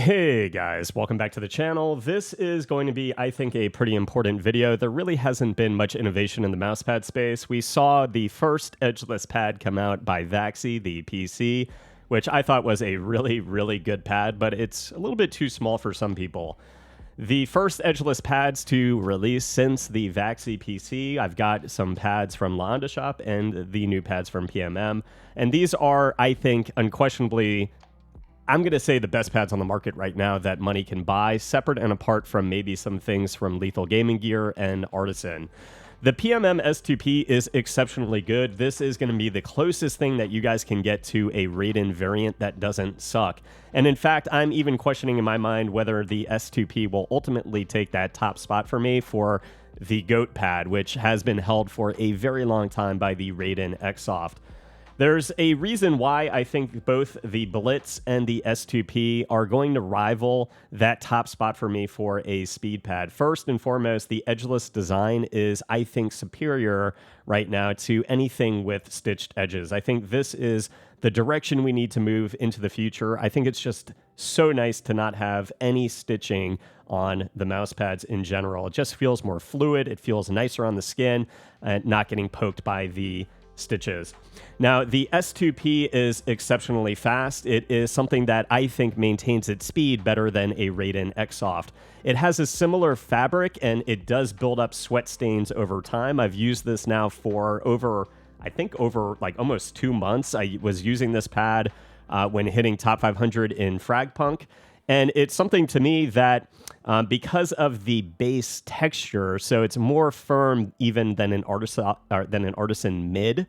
Hey guys, welcome back to the channel. This is going to be, I think, a pretty important video. There really hasn't been much innovation in the mousepad space. We saw the first edgeless pad come out by Vaxi, the PC, which I thought was a really good pad, but it's a little bit too small for some people. The first edgeless pads to release since the Vaxi PC, I've got some pads from Onda Shop and the new pads from PMM, and these are, I think, unquestionably, I'm going to say the best pads on the market right now that money can buy, separate and apart from maybe some things from Lethal Gaming Gear and Artisan. The PMM S2P is exceptionally good. This is going to be the closest thing that you guys can get to a Raiden variant that doesn't suck. And in fact, I'm even questioning in my mind whether the S2P will ultimately take that top spot for me for the GOAT pad, which has been held for a very long time by the Raiden Xsoft. There's a reason why I think both the Blitz and the S2P are going to rival that top spot for me for a speed pad. First and foremost, the edgeless design is, I think, superior right now to anything with stitched edges. I think this is the direction we need to move into the future. I think it's just so nice to not have any stitching on the mouse pads in general. It just feels more fluid. It feels nicer on the skin and not getting poked by the stitches. Now, the S2P is exceptionally fast. It is something that I think maintains its speed better than a Raiden Xsoft. It has a similar fabric and it does build up sweat stains over time. I've used this now for over like almost 2 months. I was using this pad when hitting top 500 in Fragpunk. And it's something to me that because of the base texture, so it's more firm even than an Artisan mid,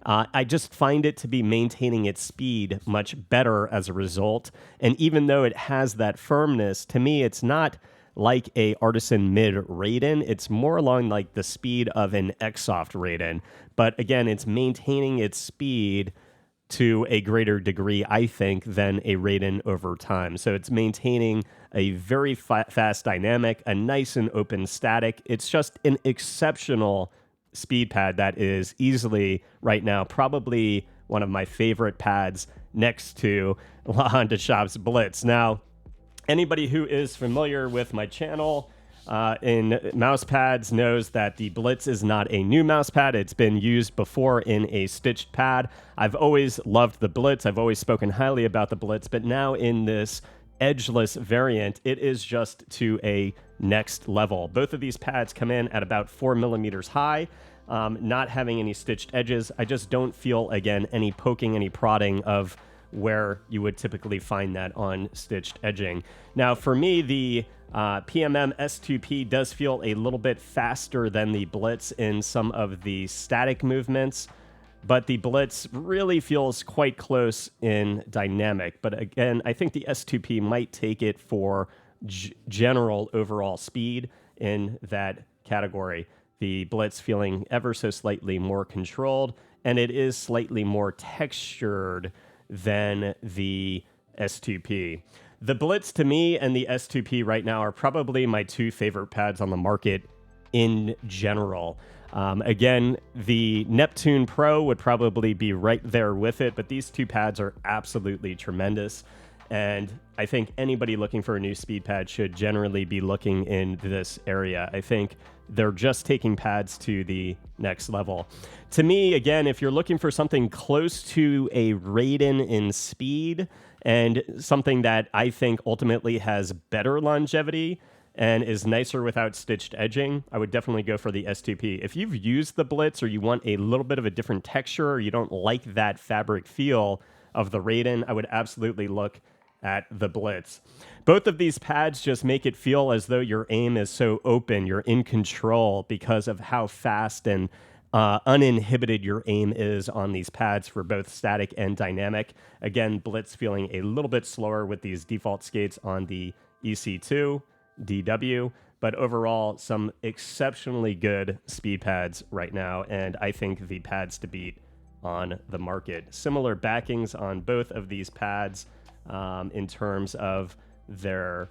I just find it to be maintaining its speed much better as a result. And even though it has that firmness, to me, it's not like a Artisan mid Raiden. It's more along like the speed of an Xsoft Raiden. But again, it's maintaining its speed to a greater degree, I think, than a Raiden over time. So it's maintaining a very fast dynamic, a nice and open static. It's just an exceptional speed pad that is easily, right now, probably one of my favorite pads next to Onda Shop's Blitz. Now, anybody who is familiar with my channel in mouse pads knows that the Blitz is not a new mouse pad. It's been used before in a stitched pad. I've always loved the Blitz. I've always spoken highly about the Blitz, but now in this edgeless variant, it is just to a next level. Both of these pads come in at about 4 millimeters high, not having any stitched edges. I just don't feel, again, any poking, any prodding of where you would typically find that on stitched edging. Now, for me, the PMM S2P does feel a little bit faster than the Blitz in some of the static movements, but the Blitz really feels quite close in dynamic. But again, I think the S2P might take it for general overall speed in that category. The Blitz feeling ever so slightly more controlled, and it is slightly more textured than the S2P. The Blitz to me and the S2P right now are probably my two favorite pads on the market in general. Again, the Neptune Pro would probably be right there with it, but these two pads are absolutely tremendous. And I think anybody looking for a new speed pad should generally be looking in this area. I think they're just taking pads to the next level. To me, again, if you're looking for something close to a Raiden in speed and something that I think ultimately has better longevity and is nicer without stitched edging, I would definitely go for the S2P. If you've used the Blitz or you want a little bit of a different texture or you don't like that fabric feel of the Raiden, I would absolutely look at the Blitz. Both of these pads just make it feel as though your aim is so open, you're in control because of how fast and uninhibited your aim is on these pads for both static and dynamic. Again, Blitz feeling a little bit slower with these default skates on the EC2 DW, but overall some exceptionally good speed pads right now, and I think the pads to beat on the market. Similar backings on both of these pads in terms of their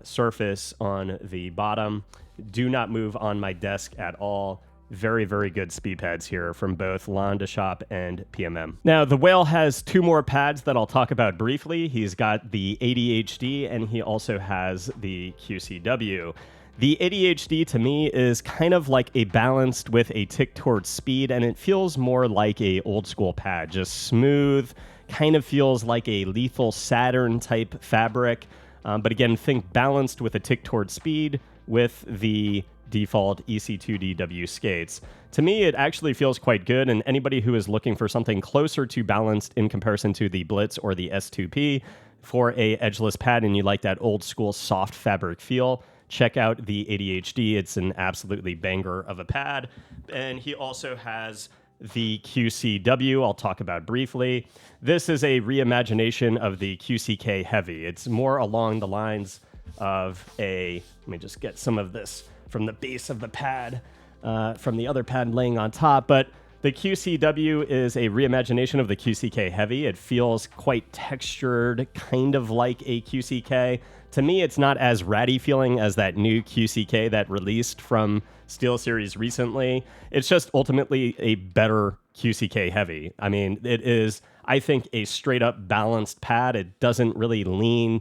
surface on the bottom. Do not move on my desk at all. very, very good speed pads here from both Onda Shop and PMM. Now, the Whale has two more pads that I'll talk about briefly. He's got the ADHD and he also has the QCW. The ADHD to me is kind of like a balanced with a tick towards speed, and it feels more like a old school pad, just smooth, kind of feels like a Lethal Saturn type fabric. But again, think balanced with a tick towards speed with the default EC2DW skates. To me, it actually feels quite good, and anybody who is looking for something closer to balanced in comparison to the Blitz or the S2P for a edgeless pad and you like that old school soft fabric feel, check out the ADHD. It's an absolutely banger of a pad. And he also has the QCW I'll talk about briefly. This is a reimagination of the QCK Heavy. It's more along the lines of let me just get some of this from the base of the pad, from the other pad laying on top. But the QCW is a reimagination of the QCK Heavy. It feels quite textured, kind of like a QCK. To me, it's not as ratty feeling as that new QCK that released from SteelSeries recently. It's just ultimately a better QCK Heavy. I mean, it is, I think, a straight up balanced pad. It doesn't really lean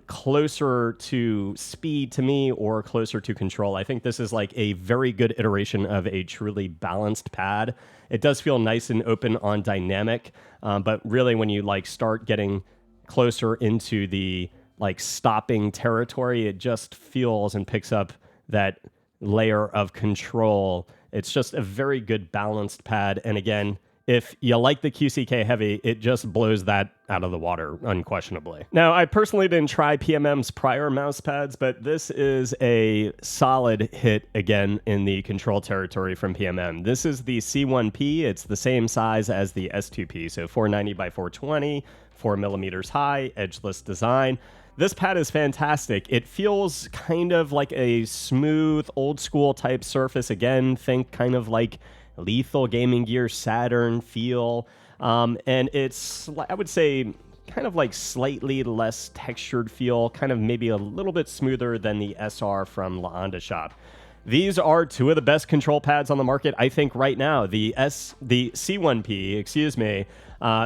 closer to speed to me or closer to control. I think this is like a very good iteration of a truly balanced pad. It does feel nice and open on dynamic, but really when you like start getting closer into the like stopping territory, it just feels and picks up that layer of control. It's just a very good balanced pad. And again, if you like the QCK Heavy, it just blows that out of the water, unquestionably. Now, I personally didn't try PMM's prior mouse pads, but this is a solid hit again in the control territory from PMM. This is the C1P. It's the same size as the S2P, so 490 by 420, 4 millimeters high, edgeless design. This pad is fantastic. It feels kind of like a smooth, old school type surface. Again, think kind of like Lethal Gaming Gear Saturn feel. And it's, I would say, kind of like slightly less textured feel, kind of maybe a little bit smoother than the SR from Onda Shop. These are two of the best control pads on the market, I think, right now. The C1P,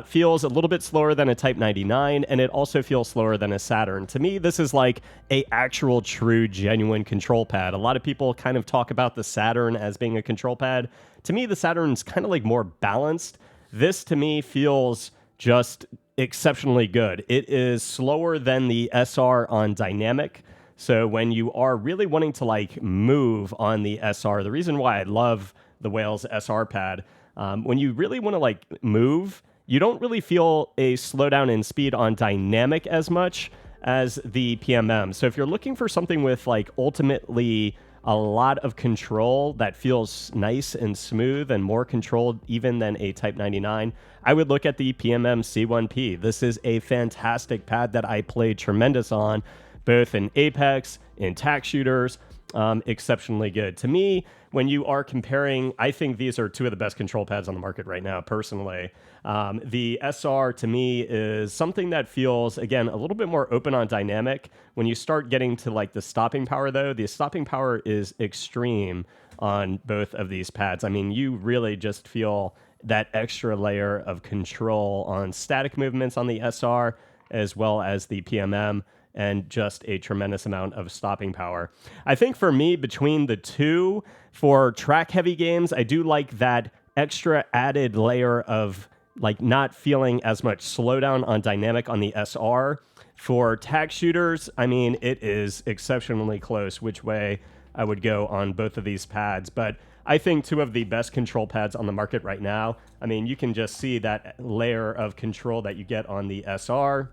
feels a little bit slower than a Type 99, and it also feels slower than a Saturn. To me, this is like a actual, true, genuine control pad. A lot of people kind of talk about the Saturn as being a control pad. To me, the Saturn's kind of like more balanced. This, to me, feels just exceptionally good. It is slower than the SR on dynamic. So when you are really wanting to like move on the SR, the reason why I love the Whale's SR pad, when you really want to like move, you don't really feel a slowdown in speed on dynamic as much as the PMM. So if you're looking for something with like ultimately a lot of control that feels nice and smooth and more controlled even than a Type 99, I would look at the PMM C1P. This is a fantastic pad that I played tremendous on, both in Apex, in tack shooters, exceptionally good. To me, when you are comparing, I think these are two of the best control pads on the market right now, personally. The SR, to me, is something that feels, again, a little bit more open on dynamic. When you start getting to like the stopping power, though, the stopping power is extreme on both of these pads. I mean, you really just feel that extra layer of control on static movements on the SR, as well as the PMM, and just a tremendous amount of stopping power. I think for me, between the two, for track-heavy games, I do like that extra added layer of like not feeling as much slowdown on dynamic on the SR. For tag shooters, I mean, it is exceptionally close which way I would go on both of these pads. But I think two of the best control pads on the market right now. I mean, you can just see that layer of control that you get on the SR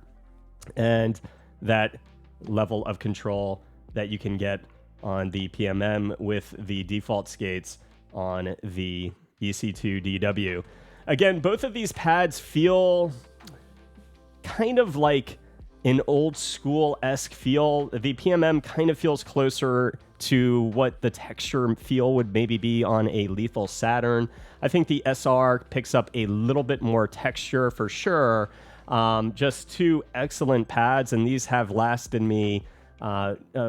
and that level of control that you can get on the PMM with the default skates on the EC2DW. Again, both of these pads feel kind of like an old school-esque feel. The PMM kind of feels closer to what the texture feel would maybe be on a Lethal Saturn. I think the SR picks up a little bit more texture for sure. Just two excellent pads, and these have lasted me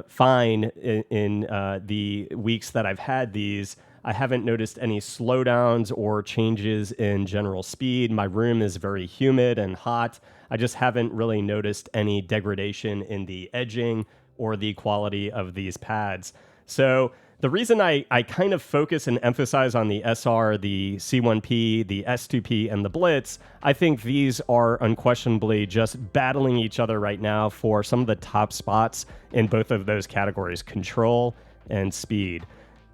fine in the weeks that I've had these. I haven't noticed any slowdowns or changes in general speed. My room is very humid and hot. I just haven't really noticed any degradation in the edging or the quality of these pads. So the reason I kind of focus and emphasize on the SR, the C1P, the S2P, and the Blitz, I think these are unquestionably just battling each other right now for some of the top spots in both of those categories, control and speed.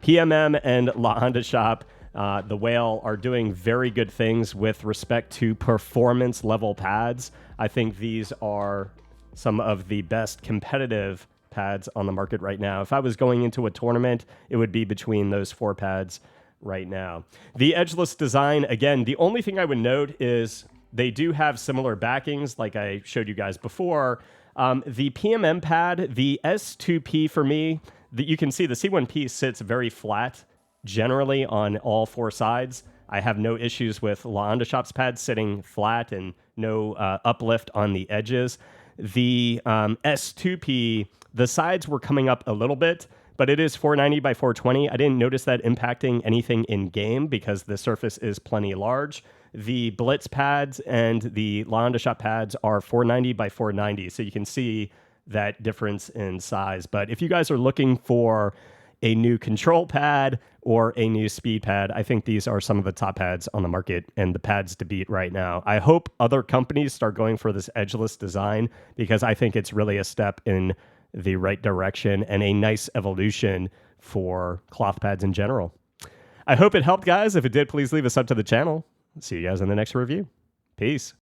PMM and Onda Shop, the Whale, are doing very good things with respect to performance level pads. I think these are some of the best competitive pads on the market right now. If I was going into a tournament, it would be between those 4 pads right now. The Edgeless design, again, the only thing I would note is they do have similar backings like I showed you guys before. The PMM pad, the S2P for me, you can see the C1P sits very flat generally on all 4 sides. I have no issues with Onda Shop's pad sitting flat and no uplift on the edges. The S2P, the sides were coming up a little bit, but it is 490 by 420. I didn't notice that impacting anything in game because the surface is plenty large. The Blitz pads and the Onda Shop pads are 490 by 490, so you can see that difference in size. But if you guys are looking for a new control pad or a new speed pad, I think these are some of the top pads on the market and the pads to beat right now. I hope other companies start going for this edgeless design because I think it's really a step in the right direction and a nice evolution for cloth pads in general. I hope it helped, guys. If it did, please leave a sub to the channel. See you guys in the next review. Peace.